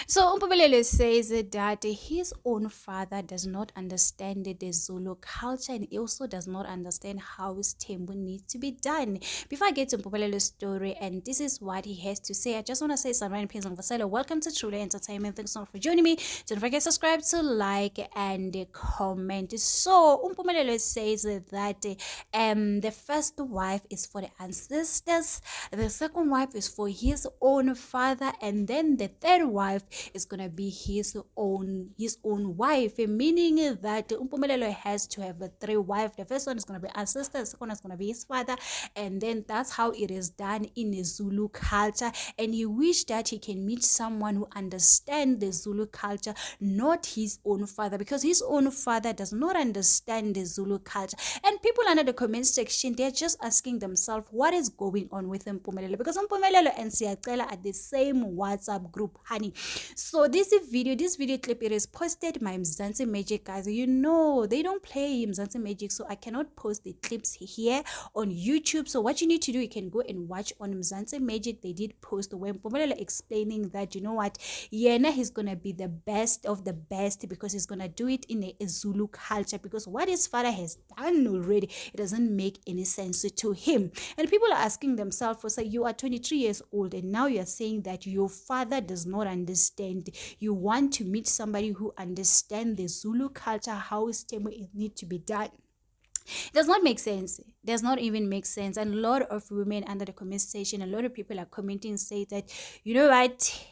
So Umpumilele says that his own father does not understand the Zulu culture and he also does not understand how his tembo needs to be done. Before I get to Umpumilele's story, and this is what he has to say, I just want to say some random on Vaselo. Welcome to Truly Entertainment. Thanks so much for joining me. Don't forget to subscribe, to like, and comment. So Umpumilele says that the first wife is for the ancestors, the second wife is for his own father, and then the third wife is gonna be his own wife, meaning that Umpumelelo has to have three wives. The first one is gonna be ancestor, the second one is gonna be his father, and then that's how it is done in the Zulu culture. And he wished that he can meet someone who understands the Zulu culture, not his own father, because his own father does not understand the Zulu culture. And people under the comment section, they're just asking themselves what is going on with Mpumelelo, because Mpumelelo and Siyacela are the same WhatsApp group, honey. So this video clip, it is posted by Mzansi Magic, guys. You know they don't play Mzansi Magic, so I cannot post the clips here on YouTube. So what you need to do, you can go and watch on Mzansi Magic. They did post when Mpumelelo explaining that, you know what, Yena, he's gonna be the best of the best because he's gonna do it in a Zulu culture, because what his father has done already, it doesn't make any sense to him. And people are asking themselves, for say, you are 23 years old and now you are saying that your father does not understand. You want to meet somebody who understands the Zulu culture, how his temple need to be done. It does not make sense. It does not even make sense. And a lot of women under the comment section, a lot of people are commenting, say that, you know what,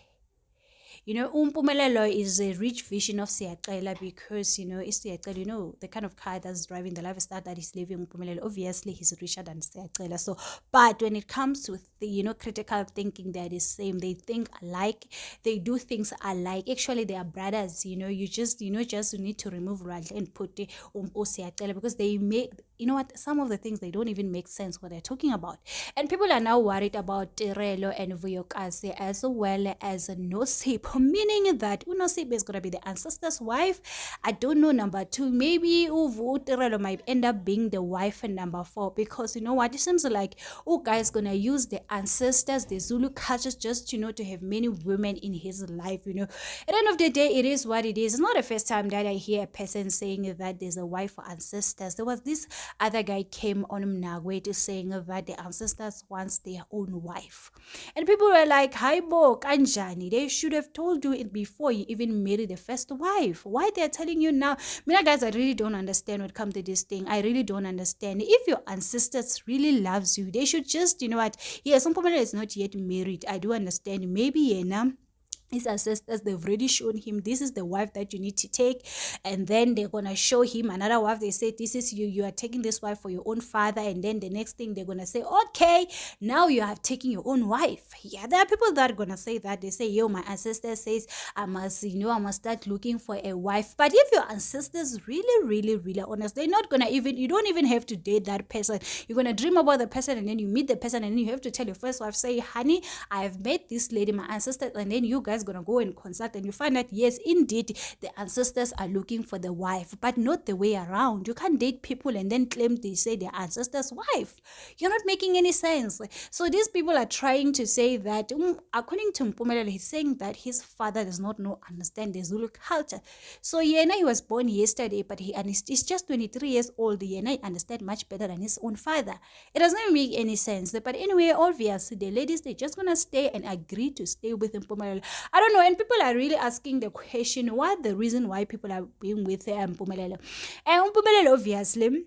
Umpumelelo is a rich vision of Siyacela, because, it's Siyacela, the kind of car that's driving, the lifestyle that he's living. Umpumelelo, obviously, he's richer than Siyacela. So, but when it comes to the, critical thinking, they're the same. They think alike. They do things alike. Actually, they are brothers. You just need to remove Radle and put the Siyacela, because they make, some of the things, they don't even make sense what they're talking about. And people are now worried about Tirelo and Vuyokase, as well as Nosip, meaning that Unosip is going to be the ancestor's wife. I don't know, number two, maybe Tirelo might end up being the wife and number four, because you know what, it seems like guy is going to use the ancestors, the Zulu cultures, just to have many women in his life. At the end of the day, it is what it is. It's not the first time that I hear a person saying that there's a wife for ancestors. There was this other guy came on Mnagwe to saying that the ancestors wants their own wife, and people were like, "Hi bo kanjani, they should have told you it before you even married the first wife. Why they're telling you now?" Guys, I really don't understand when it comes to this thing. I really don't understand. If your ancestors really loves you, they should just, yes, some people is not yet married. I do understand. Maybe his ancestors, they've already shown him this is the wife that you need to take, and then they're gonna show him another wife. They say, this is you are taking this wife for your own father, and then the next thing they're gonna say, okay, now you are taking your own wife. Yeah, there are people that are gonna say that. They say, yo, my ancestor says I must start looking for a wife. But if your ancestors really honest, they're not gonna you don't even have to date that person. You're gonna dream about the person, and then you meet the person, and then you have to tell your first wife, say, honey, I've met this lady, my ancestor, and then you guys gonna go and consult, and you find that yes, indeed, the ancestors are looking for the wife, but not the way around. You can't date people and then claim they say their ancestors' wife. You're not making any sense. So these people are trying to say that, according to Mpumelelo, he's saying that his father does not understand the Zulu culture. So Yena, he was born yesterday, but he's just 23 years old. Yena understand much better than his own father. It doesn't make any sense. But anyway, obviously, the ladies, they're just gonna stay and agree to stay with Mpumelelo. I don't know, and people are really asking the question, what the reason why people are being with Mpumelelo. And Mpumelelo, obviously,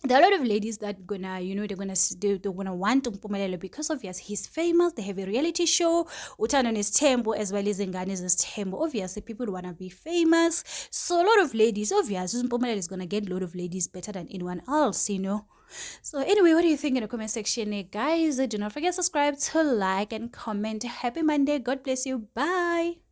there are a lot of ladies that gonna, they're gonna want Mpumelelo because of he's famous. They have a reality show, Utano is Tembo, as well as Ngane is Tembo. Obviously, people wanna be famous. So a lot of ladies, obviously, Mpumelelo is gonna get a lot of ladies better than anyone else, So anyway, what do you think in the comment section, guys? Do not forget to subscribe, to like, and comment. Happy Monday. God bless you. Bye.